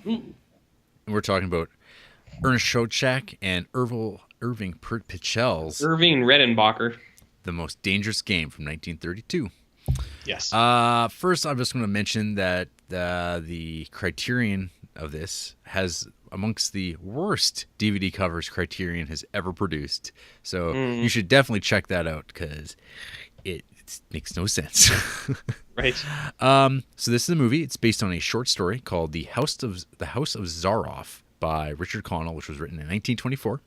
Mm. And we're talking about Ernest Schoedsack and Irving Pichel's Irving Redenbacher. The Most Dangerous Game from 1932. Yes. First, I'm just going to mention that the Criterion of this has amongst the worst DVD covers Criterion has ever produced. So you Mm. should definitely check that out because it makes no sense. Right. So this is a movie. It's based on a short story called The House of Zaroff by Richard Connell, which was written in 1924.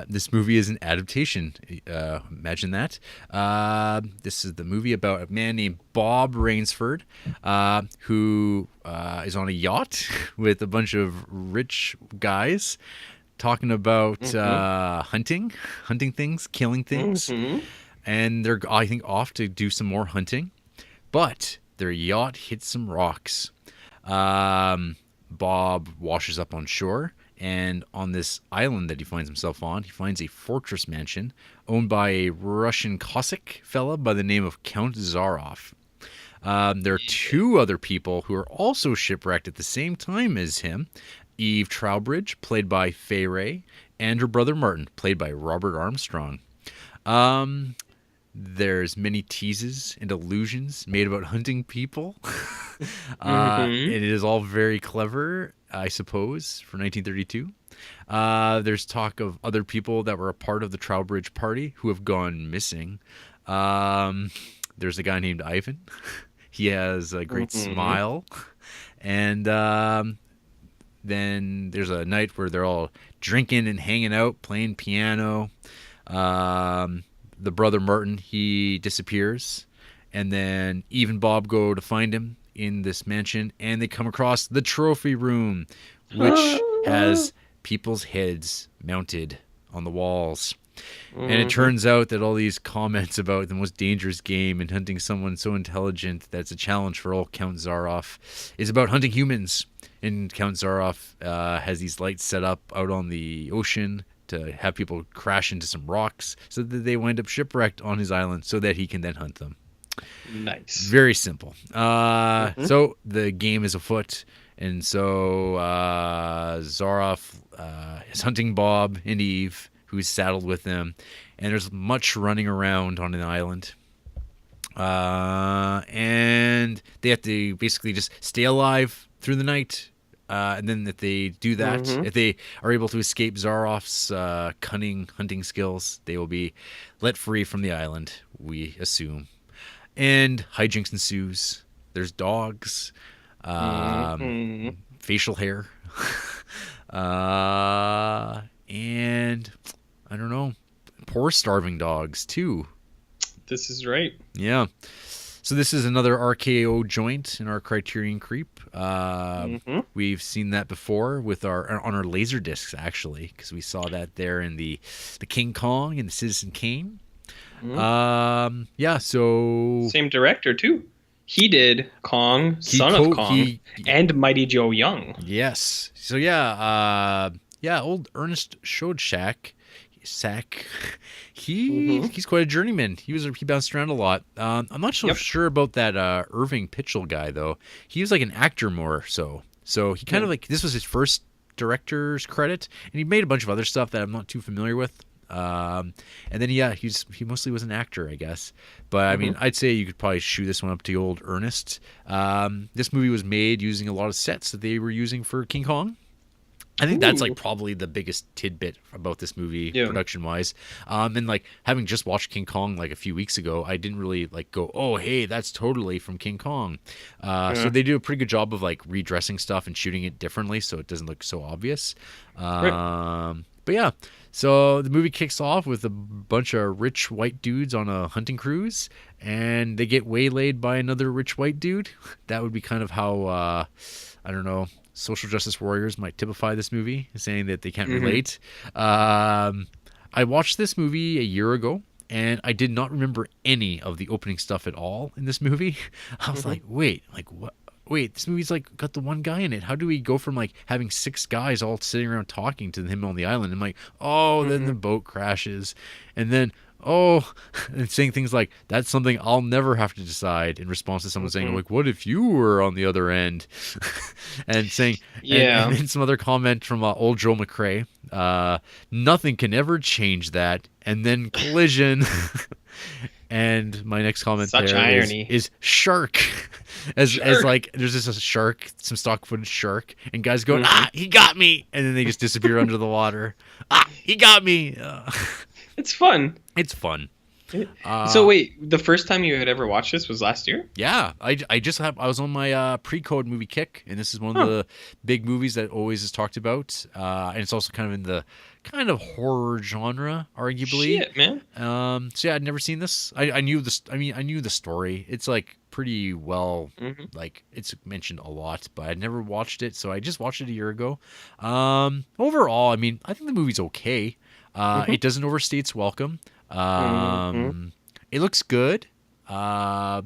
This movie is an adaptation. Imagine that. This is the movie about a man named Bob Rainsford, who is on a yacht with a bunch of rich guys talking about Mm-hmm. hunting things, killing things, Mm-hmm. and they're, I think, off to do some more hunting. But their yacht hits some rocks. Bob washes up on shore, and on this island that he finds himself on, he finds a fortress mansion owned by a Russian Cossack fella by the name of Count Zaroff. There are two other people who are also shipwrecked at the same time as him: Eve Trowbridge, played by Fay Ray, and her brother Martin, played by Robert Armstrong. There's many teases and allusions made about hunting people. Mm-hmm. It is all very clever, I suppose, for 1932. There's talk of other people that were a part of the Trowbridge party who have gone missing. Um, there's a guy named Ivan. He has a great Mm-hmm. smile. And then there's a night where they're all drinking and hanging out, playing piano. Um, the brother Martin, he disappears, and then Eve and Bob go to find him in this mansion, and they come across the trophy room, which has people's heads mounted on the walls. And it Mm-hmm. turns out that all these comments about the most dangerous game and hunting someone so intelligent that's a challenge for old Count Zaroff is about hunting humans. And Count Zaroff has these lights set up out on the ocean to have people crash into some rocks so that they wind up shipwrecked on his island so that he can then hunt them. Nice. Very simple. Mm-hmm. So the game is afoot, and so Zaroff is hunting Bob and Eve, who's saddled with them, and there's much running around on an island. And they have to basically just stay alive through the night. And then if they do that, Mm-hmm. if they are able to escape Zaroff's cunning hunting skills, they will be let free from the island, we assume. And hijinks ensues. There's dogs, um, Mm-hmm. facial hair, and I don't know, poor starving dogs too. This is right. Yeah. So this is another RKO joint in our Criterion Creep. Mm-hmm. We've seen that before with our on our laser discs actually, because we saw that there in the King Kong and the Citizen Kane. Mm-hmm. Yeah. So Same director too. He did Kong, he Son of co Kong, he and Mighty Joe Young. yes. So yeah. Old Ernest Schoedsack. Sack, Mm-hmm. he's quite a journeyman. He bounced around a lot. I'm not so Yep. sure about that Irving Pichel guy though. He was like an actor more so. So he kind of Mm. like this was his first director's credit, and he made a bunch of other stuff that I'm not too familiar with. And then yeah, he mostly was an actor, I guess. But I mean, Mm-hmm. I'd say you could probably shoe this one up to old Ernest. This movie was made using a lot of sets that they were using for King Kong. I think that's like Ooh. probably the biggest tidbit about this movie Yeah. production wise. And like having just watched King Kong like a few weeks ago, I didn't really like go, oh hey, that's totally from King Kong. So Yeah. they do a pretty good job of like redressing stuff and shooting it differently so it doesn't look so obvious. Right. But yeah, so the movie kicks off with a bunch of rich white dudes on a hunting cruise, and they get waylaid by another rich white dude. That would be kind of how I don't know, social justice warriors might typify this movie, saying that they can't Mm-hmm. relate. I watched this movie a year ago, and I did not remember any of the opening stuff at all in this movie. I was Mm-hmm. like, wait, like what? wait, this movie's like got the one guy in it. How do we go from like having 6 guys all sitting around talking to him on the island? And like, oh, then the boat crashes, and then and saying things like, that's something I'll never have to decide, in response to someone saying like, what if you were on the other end? And saying, and then some other comment from old Joel McRae, nothing can ever change that, and then collision. And my next comment Such there irony. is shark. As like, there's just a shark, some stock footage shark, and guys going, he got me, and then they just disappear under the water. He got me. It's fun. It's fun. So wait, the first time you had ever watched this was last year? Yeah, I was on my pre-code movie kick, and this is one of the big movies that always is talked about, and it's also kind of in the kind of horror genre, arguably. Shit, man. So yeah, I'd never seen this. I knew this. I mean, I knew the story. It's like pretty well, like it's mentioned a lot, but I'd never watched it. So I just watched it a year ago. Overall, I mean, I think the movie's okay. It doesn't overstay its welcome. It looks good, but I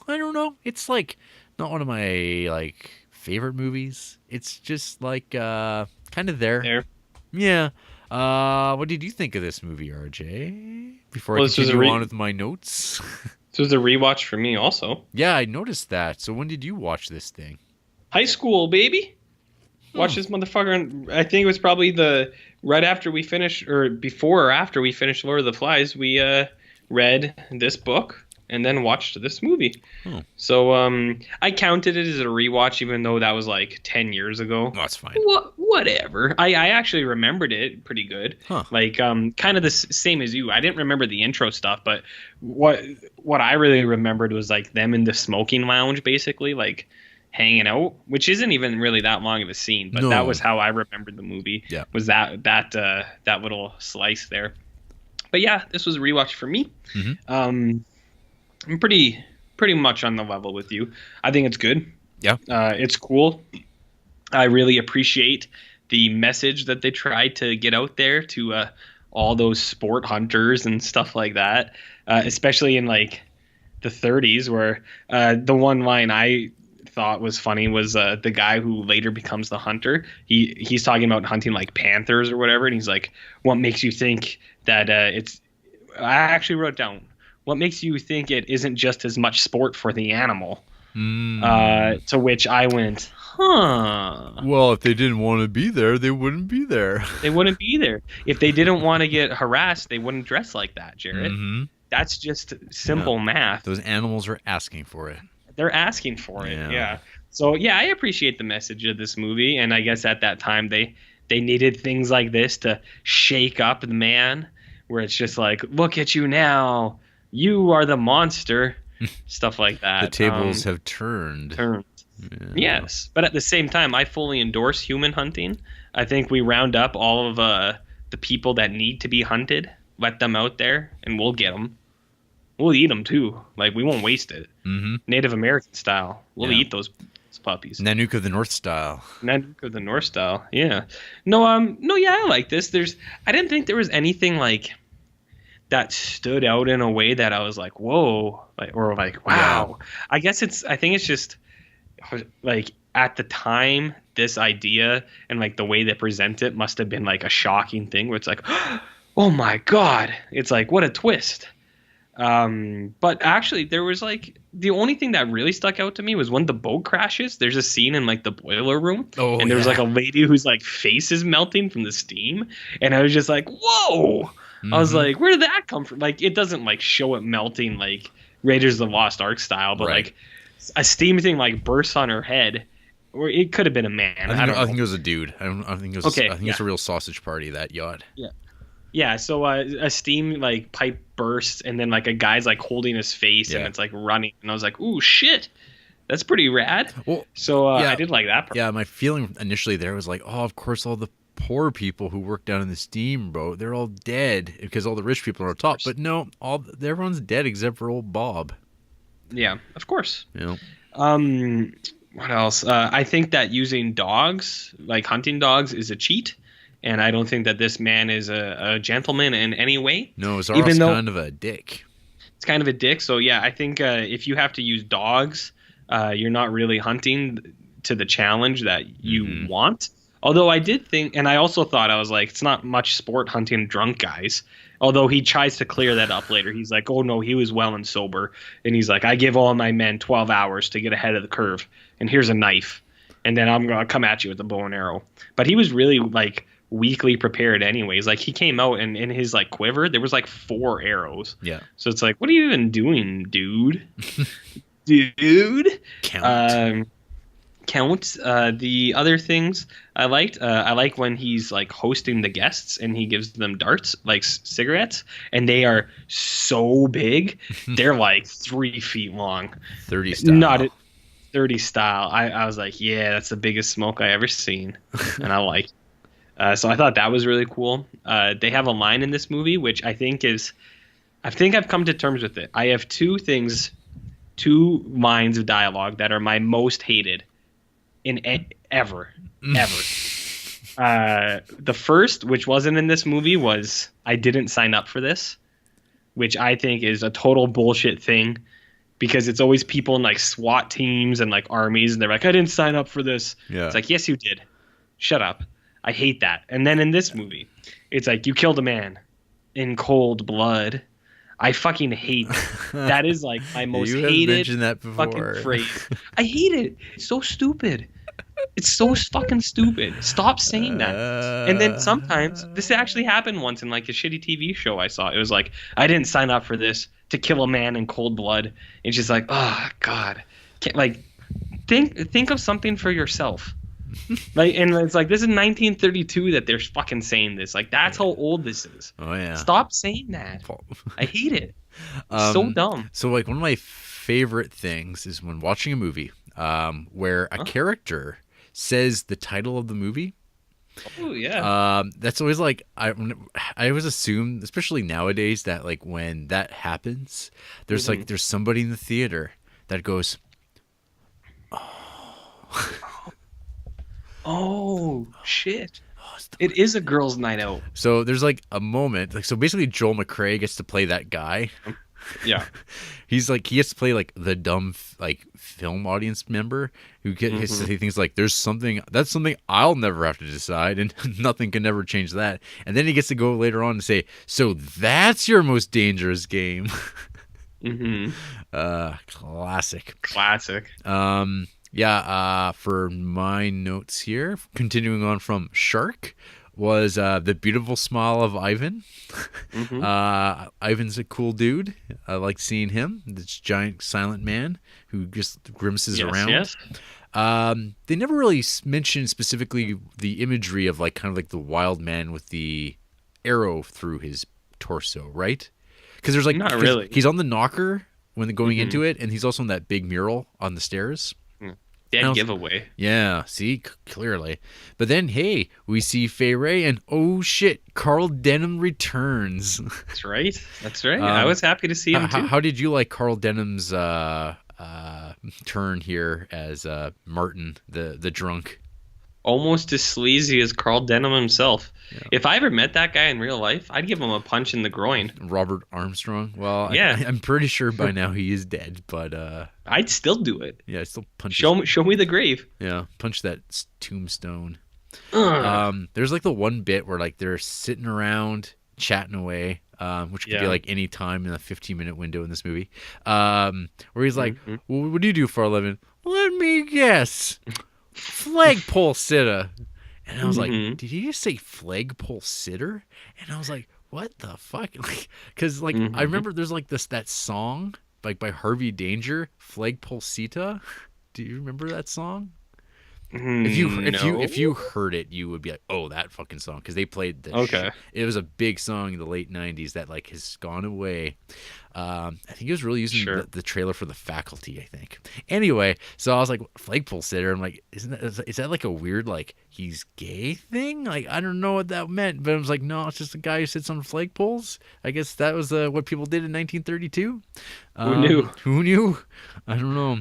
don't know. It's like not one of my like favorite movies. It's just like kind of there. Yeah. What did you think of this movie, RJ? Before I continue on with my notes. This was a rewatch for me also. Yeah, I noticed that. So when did you watch this thing? High school, baby. Watch this motherfucker. And I think it was probably right after we finished, or before or after we finished Lord of the Flies, we read this book and then watched this movie. So I counted it as a rewatch, even though that was like 10 years ago. Oh, that's fine. Whatever. I actually remembered it pretty good. Like kind of the same as you. I didn't remember the intro stuff, but what I really remembered was like them in the smoking lounge, basically, like hanging out, which isn't even really that long of a scene, but that was how I remembered the movie. Yeah. Was that little slice there. But yeah, this was a rewatch for me. I'm pretty much on the level with you. I think it's good. Yeah. It's cool. I really appreciate the message that they tried to get out there to all those sport hunters and stuff like that, especially in like the 30s, where the one line I thought was funny was the guy who later becomes the hunter. He's talking about hunting like panthers or whatever, and he's like, what makes you think that it's – I actually wrote down, what makes you think it isn't just as much sport for the animal? To which I went, well, if they didn't want to be there, they wouldn't be there. They wouldn't be there. If they didn't want to get harassed, they wouldn't dress like that, Jarrett. That's just simple math. Those animals are asking for it. They're asking for it, yeah. So, yeah, I appreciate the message of this movie, and I guess at that time they needed things like this to shake up the man, where it's just like, look at you now. You are the monster. Stuff like that. The tables have turned. Yeah. Yes, but at the same time, I fully endorse human hunting. I think we round up all of the people that need to be hunted, let them out there, and we'll get them. We'll eat them too. Like, we won't waste it. Native American style. We'll eat those puppies. Nanook of the North style. Nanook of the North style. Yeah. No. Yeah, I like this. I didn't think there was anything like that stood out in a way that I was like, whoa, or like, wow. Yeah. I think it's just like at the time, this idea and like the way they present it must have been like a shocking thing where it's like, oh my God, it's like, what a twist. But actually there was like, the only thing that really stuck out to me was when the boat crashes, there's a scene in like the boiler room and there's like a lady whose like face is melting from the steam. And I was just like, whoa. I was like, where did that come from? Like, it doesn't like show it melting like Raiders of the Lost Ark style, but like a steam thing like bursts on her head, or it could have been a man. I think it was a dude. I think it was. Okay, I think it's a real sausage party, that yacht. Yeah. So a steam like pipe bursts, and then like a guy's like holding his face, and it's like running, and I was like, ooh, shit. That's pretty rad. Well, so I did like that part. Yeah, my feeling initially there was like, oh, of course, all the poor people who work down in the steamboat, they're all dead because all the rich people are on top. But no, everyone's dead except for old Bob. Yeah, of course. Yeah. What else? I think that using dogs, like hunting dogs, is a cheat, and I don't think that this man is a gentleman in any way. No, Zarov's kind of a dick. It's kind of a dick. So yeah, I think if you have to use dogs you're not really hunting to the challenge that you Mm-hmm. want. Although I did think, and I also thought, I was like, it's not much sport hunting drunk guys. Although he tries to clear that up later. He's like, oh no, he was well and sober. And he's like, I give all my men 12 hours to get ahead of the curve. And here's a knife. And then I'm going to come at you with a bow and arrow. But he was really like weakly prepared anyways. Like he came out and in his like quiver, there was like 4 arrows. Yeah. So it's like, what are you even doing, dude? Dude. Count. Count. The other things I liked, I like when he's like hosting the guests and he gives them darts, like cigarettes, and they are so big. They're like 3 feet long. 30 style. Not 30 style. I was like, yeah, that's the biggest smoke I ever seen. And I like so I thought that was really cool. They have a line in this movie, which I think I've come to terms with it. I have 2 lines of dialogue that are my most hated in ever. The first, which wasn't in this movie, was I didn't sign up for this, which I think is a total bullshit thing because it's always people in like SWAT teams and like armies and they're like, I didn't sign up for this. Yeah. It's like, yes, you did. Shut up. I hate that. And then in this movie, it's like, you killed a man in cold blood. I fucking hate that. That is like my most hated fucking phrase. I hate it. It's so stupid. It's so fucking stupid. Stop saying that. And then sometimes, this actually happened once in like a shitty TV show I saw. It was like, I didn't sign up for this to kill a man in cold blood. It's just like, oh God. Like, think of something for yourself. Like, and it's like, this is 1932 that they're fucking saying this. Like, that's how old this is. Oh yeah. Stop saying that. I hate it. It's so dumb. So like one of my favorite things is when watching a movie where a character says the title of the movie. Oh yeah. That's always like I always assume, especially nowadays, that like when that happens, there's like there's somebody in the theater that goes, oh shit. It is a girls' night out. So there's like a moment, like so basically Joel McCrea gets to play that guy. Yeah. He's like he gets to play like the dumb like film audience member who gets to say things like that's something I'll never have to decide and nothing can ever change that. And then he gets to go later on and say, so that's your most dangerous game. Classic. Yeah, for my notes here, continuing on from Shark, was the beautiful smile of Ivan. Ivan's a cool dude. I like seeing him, this giant silent man who just grimaces around. Yes. They never really mentioned specifically the imagery of like kind of like the wild man with the arrow through his torso, right? Because there's like not really. He's on the knocker when they're going into it, and he's also in that big mural on the stairs. Dead giveaway. Yeah, see, clearly. But then, hey, we see Fay Ray, and oh shit, Carl Denham returns. That's right. I was happy to see him too. How did you like Carl Denham's turn here as Martin, the drunk? Almost as sleazy as Carl Denham himself. Yeah. If I ever met that guy in real life, I'd give him a punch in the groin. Robert Armstrong. Well, yeah. I'm pretty sure by now he is dead, but I'd still do it. Yeah, I'd still punch. Show me the grave. Yeah, punch that tombstone. There's like the one bit where like they're sitting around chatting away, which could be like any time in a 15-minute window in this movie. Where he's like, well, "What do you do for a living?" Let me guess. Flagpole sitter. And I was like, did he just say flagpole sitter? And I was like, what the fuck? Like, because like I remember there's like that song like by Harvey Danger, Flagpole Sita. Do you remember that song? If you heard it, you would be like, oh, that fucking song, because they played the it was a big song in the late 90s that like has gone away. I think it was really using the trailer for The Faculty, I think. Anyway, so I was like, flagpole sitter. I'm like, is that like a weird like he's gay thing? Like I don't know what that meant, but I was like, no, it's just a guy who sits on flagpoles. I guess that was what people did in 1932. Who knew? I don't know.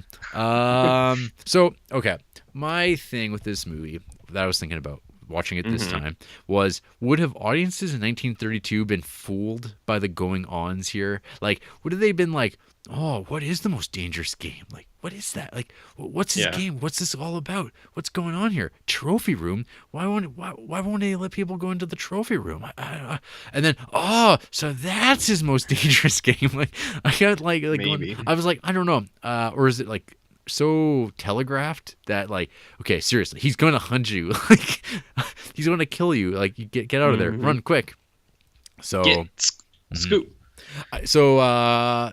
So okay, my thing with this movie that I was thinking about watching it this time was, would have audiences in 1932 been fooled by the going-ons here? Like, would have they been like, oh, what is the most dangerous game? Like, what is that? Like, what's this Yeah. game? What's this all about? What's going on here? Trophy room? Why won't they let people go into the trophy room? And then, oh, so that's his most dangerous game. Like, I got like Maybe. I was like, I don't know. Or is it like so telegraphed that like, okay, seriously, he's gonna hunt you. Like, he's gonna kill you. Like, you get out of there, run quick. So. Scoop. So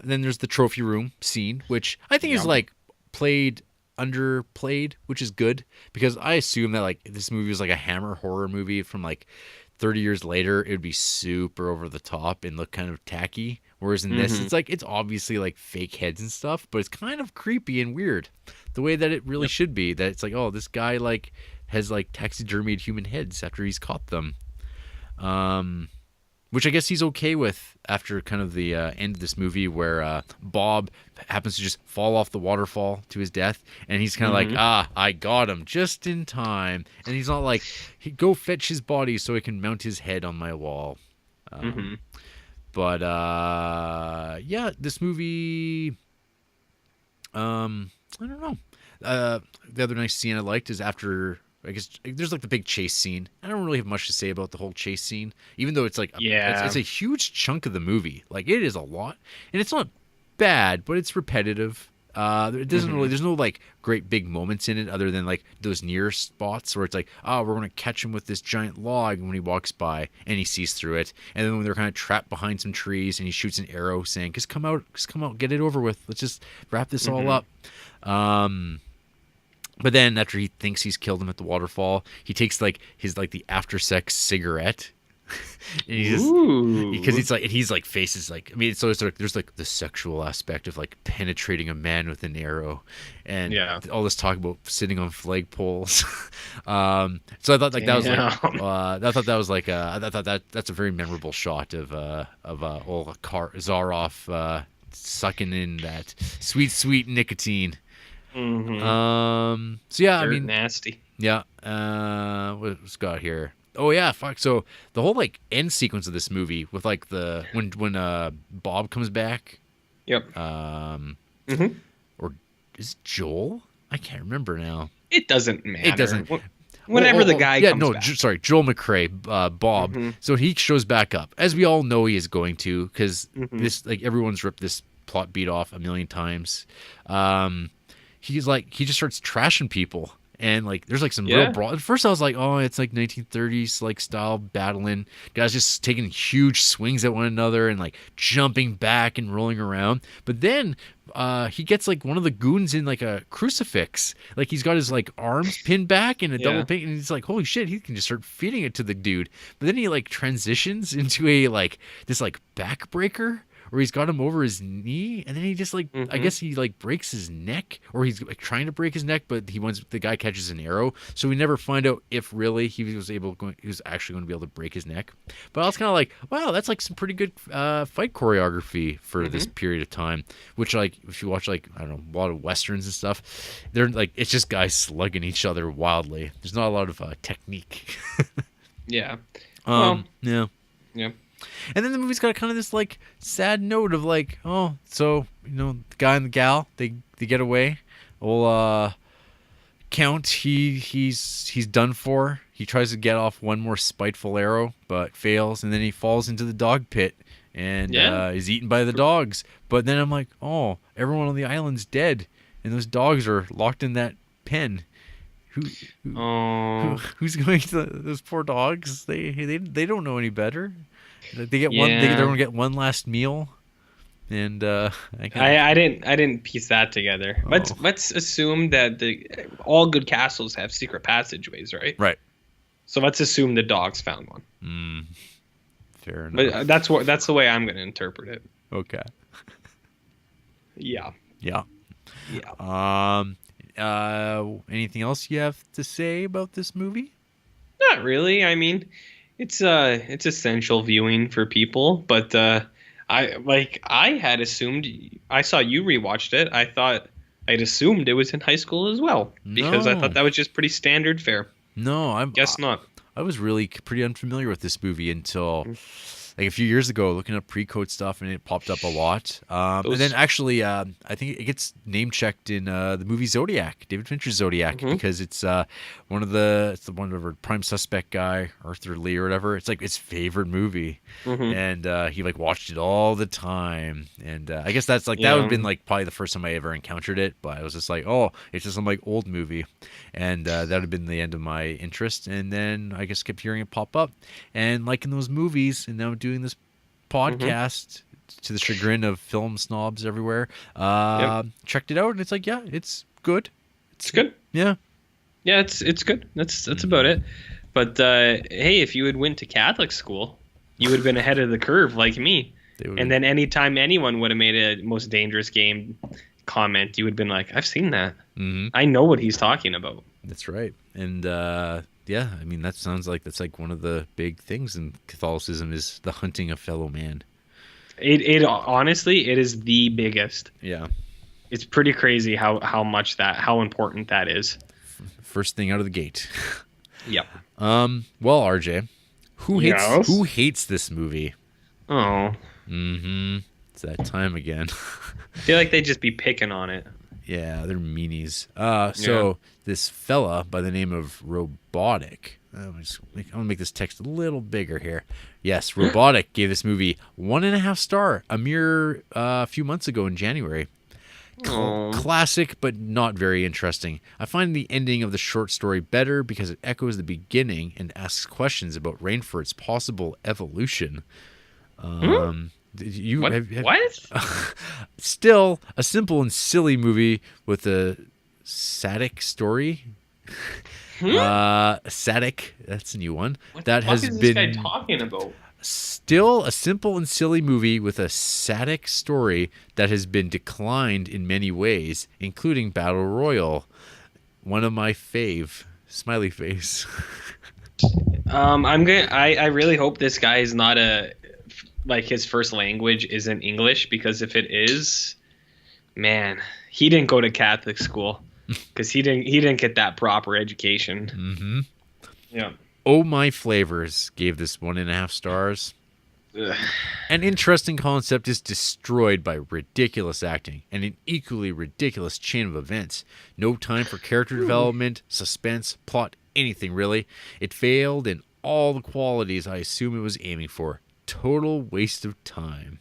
then there's the trophy room scene, which I think is like underplayed, which is good because I assume that like this movie was like a Hammer horror movie from like 30 years later, it would be super over the top and look kind of tacky. Whereas in this, it's like it's obviously like fake heads and stuff, but it's kind of creepy and weird the way that it really should be. That it's like, oh, this guy like has like taxidermied human heads after he's caught them. Which I guess he's okay with after kind of the end of this movie where Bob happens to just fall off the waterfall to his death. And he's kind of like, I got him just in time. And he's not like, go fetch his body so I can mount his head on my wall. But, yeah, this movie, I don't know. The other nice scene I liked is after... I guess there's like the big chase scene. I don't really have much to say about the whole chase scene, even though it's like it's a huge chunk of the movie. Like it is a lot, and it's not bad, but it's repetitive. It doesn't really. There's no like great big moments in it, other than like those near spots where it's like, oh, we're gonna catch him with this giant log when he walks by, and he sees through it, and then when they're kind of trapped behind some trees, and he shoots an arrow, saying, just come out, get it over with. Let's just wrap this all up. But then after he thinks he's killed him at the waterfall, he takes like his like the after sex cigarette. And he just, because he's like faces like, I mean, so it's like there's like the sexual aspect of like penetrating a man with an arrow, and all this talk about sitting on flagpoles. So I thought like that was like I thought that was like I thought that's a very memorable shot of old Zaroff sucking in that sweet nicotine. So yeah, I mean, nasty. Yeah. What's got here? Oh yeah, fuck. So the whole like end sequence of this movie with like the when Bob comes back. Yep. Or is it Joel? I can't remember now. It doesn't matter. It doesn't. Whenever the guy comes back. Sorry, Joel McRae, Bob. So he shows back up, as we all know he is going to, because this like everyone's ripped this plot beat off a million times. He's like, he just starts trashing people, and like there's like some real brawl. At first I was like, oh, it's like 1930s like style battling, guys just taking huge swings at one another and like jumping back and rolling around. But then he gets like one of the goons in like a crucifix, like he's got his like arms pinned back in a double pin, and he's like, holy shit, he can just start feeding it to the dude. But then he like transitions into a like this like backbreaker, where he's got him over his knee, and then he just like I guess he like breaks his neck, or he's like trying to break his neck, but the guy catches an arrow, so we never find out if really he was actually going to be able to break his neck. But I was kind of like, wow, that's like some pretty good fight choreography for this period of time. Which like if you watch like, I don't know, a lot of westerns and stuff, they're like, it's just guys slugging each other wildly. There's not a lot of technique. Yeah. Yeah. And then the movie's got kind of this like sad note of like, oh, so the guy and the gal they get away. Well, Count he's done for. He tries to get off one more spiteful arrow, but fails, and then he falls into the dog pit and is eaten by the dogs. But then I'm like, oh, everyone on the island's dead, and those dogs are locked in that pen. Who's going to those poor dogs? They don't know any better. They get one. They're gonna get one last meal, and I didn't piece that together. Oh. Let's assume that all good castles have secret passageways, right? Right. So let's assume the dogs found one. Fair enough. But that's the way I'm gonna interpret it. Okay. Yeah. Anything else you have to say about this movie? Not really. I mean, it's essential viewing for people, but I had assumed, I saw you rewatched it. I thought I'd assumed it was in high school as well, because I thought that was just pretty standard fare. No, I guess not. I was really pretty unfamiliar with this movie until like a few years ago, looking up pre-code stuff, and it popped up a lot. And then actually, I think it gets name checked in the movie Zodiac, David Fincher's Zodiac, because it's one of our prime suspect guy, Arthur Lee or whatever. It's like his favorite movie, and he like watched it all the time. And I guess that's like that would have been like probably the first time I ever encountered it. But I was just like, oh, it's just some like old movie, and that would have been the end of my interest. And then I just kept hearing it pop up, and liking those movies, and now doing this podcast to the chagrin of film snobs everywhere. Checked it out, and it's like, yeah, it's good. It's good. Yeah, it's good. That's about it. But hey, if you had went to Catholic school, you would have been ahead of the curve like me. And then anytime anyone would have made a most dangerous game comment, you would have been like, I've seen that. I know what he's talking about. That's right. And yeah, I mean, that sounds like that's like one of the big things in Catholicism is the hunting of fellow man. It honestly, it is the biggest. Yeah. It's pretty crazy how important that is. First thing out of the gate. Yep. Well, RJ, who hates this movie? Oh. It's that time again. I feel like they'd just be picking on it. Yeah, they're meanies. So this fella by the name of Robotic. I'm gonna make this text a little bigger here. Yes, Robotic gave this movie 1.5 star a mere few months ago in January. Classic, but not very interesting. I find the ending of the short story better because it echoes the beginning and asks questions about Rainfort's possible evolution. What? Still a simple and silly movie with a sadistic story. Sadistic, that's a new one. What the fuck is this guy talking about? Still a simple and silly movie with a sadistic story that has been declined in many ways, including Battle Royale. One of my fave. Smiley face. I really hope this guy is not his first language isn't English, because if it is, man, he didn't go to Catholic school because he didn't get that proper education. Yeah. Oh My Flavors gave this 1.5 stars. Ugh. An interesting concept is destroyed by ridiculous acting and an equally ridiculous chain of events. No time for character development, suspense, plot, anything really. It failed in all the qualities I assume it was aiming for. Total waste of time.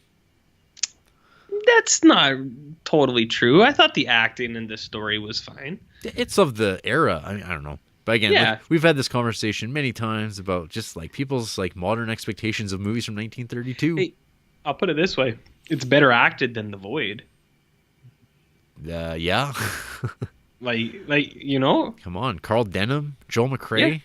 That's not totally true. I thought the acting in this story was fine. It's of the era. I mean, I don't know. But again, we've had this conversation many times about just like people's like modern expectations of movies from 1932. Hey, I'll put it this way. It's better acted than The Void. Yeah. like you know? Come on, Carl Denham, Joel McCrea. Yeah.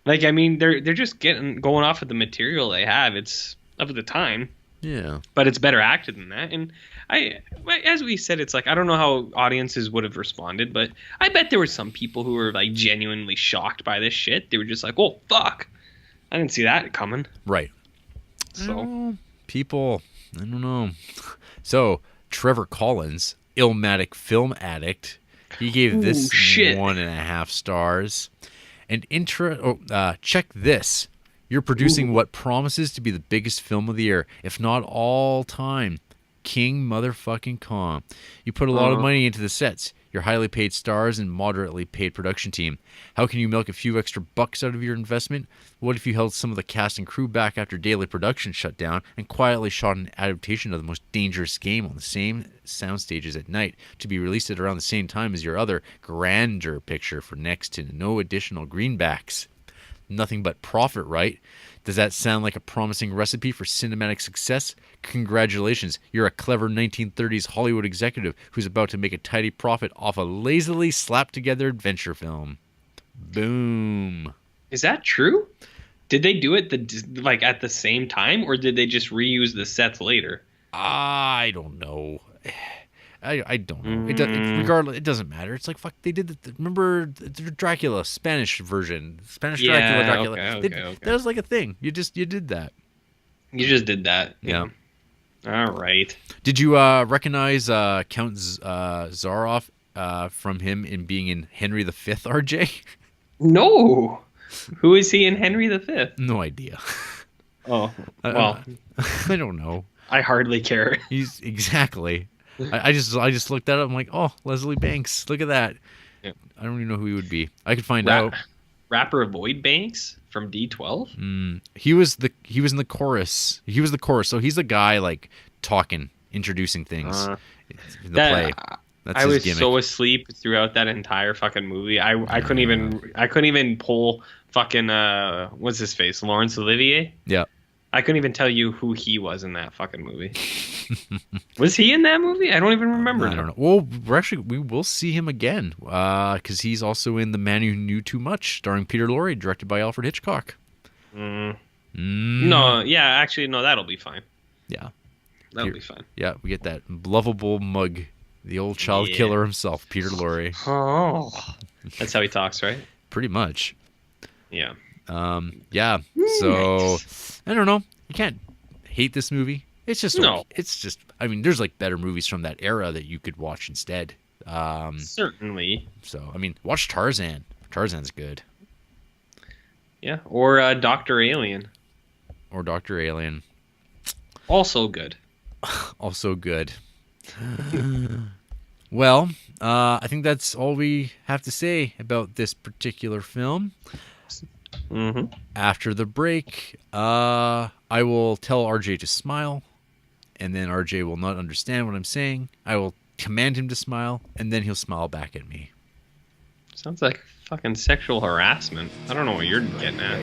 Like, I mean, they're just going off of the material they have. It's of the time. Yeah. But it's better acted than that. And as we said, it's like, I don't know how audiences would have responded, but I bet there were some people who were like genuinely shocked by this shit. They were just like, oh, fuck. I didn't see that coming. Right. So people, I don't know. So Trevor Collins, Illmatic film addict, he gave this 1.5 stars. And check this. You're producing what promises to be the biggest film of the year, if not all time. King motherfucking Kong. You put a lot of money into the sets, your highly paid stars, and moderately paid production team. How can you milk a few extra bucks out of your investment? What if you held some of the cast and crew back after daily production shut down and quietly shot an adaptation of the most dangerous game on the same sound stages at night to be released at around the same time as your other grander picture for next to no additional greenbacks? Nothing but profit, right? Does that sound like a promising recipe for cinematic success? Congratulations, you're a clever 1930s Hollywood executive who's about to make a tidy profit off a lazily slapped together adventure film. Boom. Is that true? Did they do it at the same time, or did they just reuse the sets later? I don't know. I don't know. Regardless, it doesn't matter. It's like, fuck, they did remember the Dracula Spanish version, Dracula. Okay. That was like a thing. You did that. You just did that. Yeah. All right. Did you recognize Count Zaroff from him in being in Henry V, RJ? No. Who is he in Henry V? No idea. Oh, I- well, I don't know. I hardly care. He's exactly. I just looked at it. I'm like, oh, Leslie Banks. Look at that. Yeah. I don't even know who he would be. I could find out. Rapper Void Banks from D12. He was in the chorus. He was the chorus. So he's the guy like talking, introducing things in the play. That's I his was gimmick. so asleep throughout that entire fucking movie. I couldn't even pull fucking what's his face, Laurence Olivier. Yeah. I couldn't even tell you who he was in that fucking movie. Was he in that movie? I don't even remember. I don't know. Well, we will see him again because he's also in The Man Who Knew Too Much, starring Peter Lorre, directed by Alfred Hitchcock. No, yeah, actually, no, that'll be fine. Yeah. That'll be fine. Yeah, we get that lovable mug, the old child killer himself, Peter Lorre. Oh, that's how he talks, right? Pretty much. Yeah. Yeah. So I don't know. You can't hate this movie. It's just It's just. I mean, there's like better movies from that era that you could watch instead. Certainly. So I mean, watch Tarzan. Tarzan's good. Yeah. Or Dr. Alien. Or Dr. Alien. Also good. Also good. Well, I think that's all we have to say about this particular film. Mm-hmm. After the break, I will tell RJ to smile, and then RJ will not understand what I'm saying. I will command him to smile, and then he'll smile back at me. Sounds like fucking sexual harassment. I don't know what you're getting at.